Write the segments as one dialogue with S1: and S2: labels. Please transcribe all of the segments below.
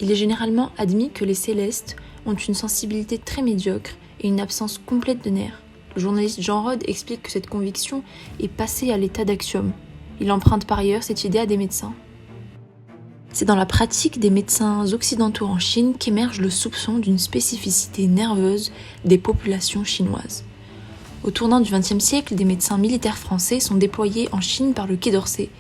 S1: Il est généralement admis que les célestes ont une sensibilité très médiocre et une absence complète de nerfs. Le journaliste Jean Rode explique que cette conviction est passée à l'état d'axiome. Il emprunte par ailleurs cette idée à des médecins. C'est dans la pratique des médecins occidentaux en Chine qu'émerge le soupçon d'une spécificité nerveuse des populations chinoises. Au tournant du XXe siècle, des médecins militaires français sont déployés en Chine par le Quai d'Orsay.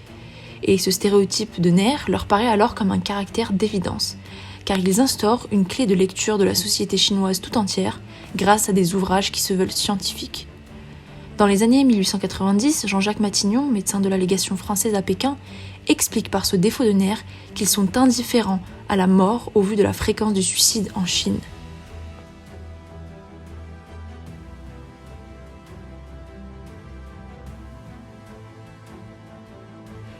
S1: Et ce stéréotype de nerf leur paraît alors comme un caractère d'évidence, car ils instaurent une clé de lecture de la société chinoise tout entière grâce à des ouvrages qui se veulent scientifiques. Dans les années 1890, Jean-Jacques Matignon, médecin de la légation française à Pékin, explique par ce défaut de nerfs qu'ils sont indifférents à la mort au vu de la fréquence du suicide en Chine.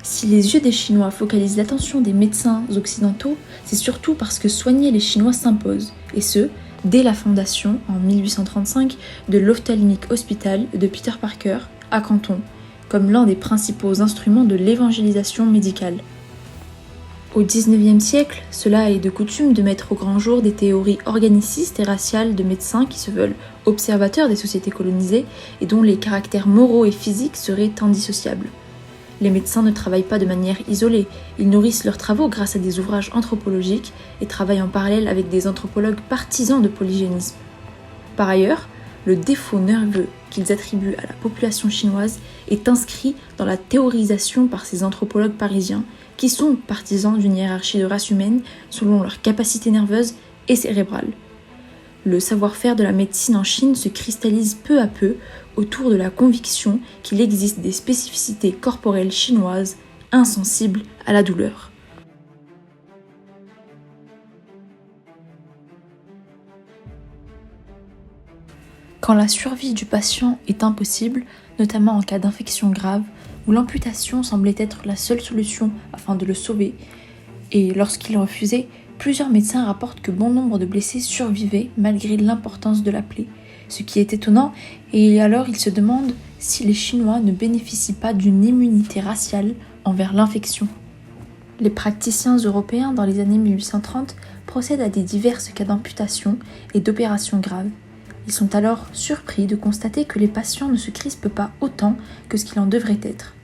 S1: Si les yeux des Chinois focalisent l'attention des médecins occidentaux, c'est surtout parce que soigner les Chinois s'impose, et ce, dès la fondation, en 1835, de l'Ophthalmic Hospital de Peter Parker, à Canton, comme l'un des principaux instruments de l'évangélisation médicale. Au XIXe siècle, cela est de coutume de mettre au grand jour des théories organicistes et raciales de médecins qui se veulent observateurs des sociétés colonisées et dont les caractères moraux et physiques seraient indissociables. Les médecins ne travaillent pas de manière isolée, ils nourrissent leurs travaux grâce à des ouvrages anthropologiques et travaillent en parallèle avec des anthropologues partisans de polygénisme. Par ailleurs, le défaut nerveux qu'ils attribuent à la population chinoise est inscrit dans la théorisation par ces anthropologues parisiens qui sont partisans d'une hiérarchie de race humaine selon leur capacité nerveuse et cérébrale. Le savoir-faire de la médecine en Chine se cristallise peu à peu autour de la conviction qu'il existe des spécificités corporelles chinoises insensibles à la douleur. Quand la survie du patient est impossible, notamment en cas d'infection grave, où l'amputation semblait être la seule solution afin de le sauver, et lorsqu'il est refusé, plusieurs médecins rapportent que bon nombre de blessés survivaient malgré l'importance de la plaie, ce qui est étonnant, et alors ils se demandent si les Chinois ne bénéficient pas d'une immunité raciale envers l'infection. Les praticiens européens dans les années 1830 procèdent à des diverses cas d'amputation et d'opérations graves. Ils sont alors surpris de constater que les patients ne se crispent pas autant que ce qu'il en devrait être.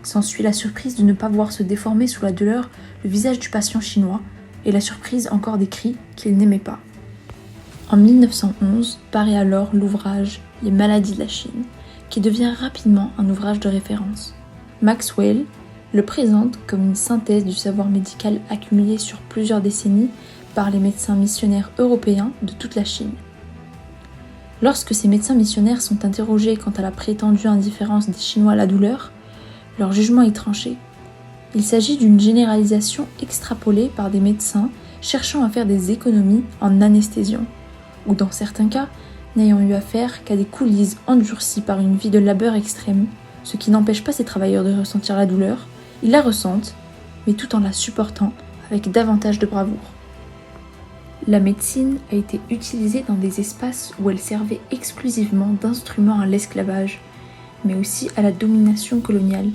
S1: S'ensuit la surprise de ne pas voir se déformer sous la douleur le visage du patient chinois, et la surprise encore des cris qu'il n'aimait pas. En 1911 paraît alors l'ouvrage « Les maladies de la Chine », qui devient rapidement un ouvrage de référence. Maxwell le présente comme une synthèse du savoir médical accumulé sur plusieurs décennies par les médecins missionnaires européens de toute la Chine. Lorsque ces médecins missionnaires sont interrogés quant à la prétendue indifférence des Chinois à la douleur, leur jugement est tranché. Il s'agit d'une généralisation extrapolée par des médecins cherchant à faire des économies en anesthésiant, ou dans certains cas, n'ayant eu affaire qu'à des coulisses endurcies par une vie de labeur extrême, ce qui n'empêche pas ces travailleurs de ressentir la douleur, ils la ressentent, mais tout en la supportant avec davantage de bravoure. La médecine a été utilisée dans des espaces où elle servait exclusivement d'instrument à l'esclavage, mais aussi à la domination coloniale,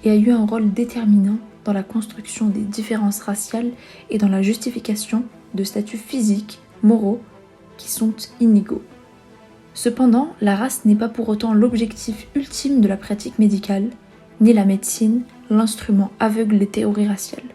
S1: et a eu un rôle déterminant dans la construction des différences raciales et dans la justification de statuts physiques, moraux, qui sont inégaux. Cependant, la race n'est pas pour autant l'objectif ultime de la pratique médicale, ni la médecine l'instrument aveugle des théories raciales.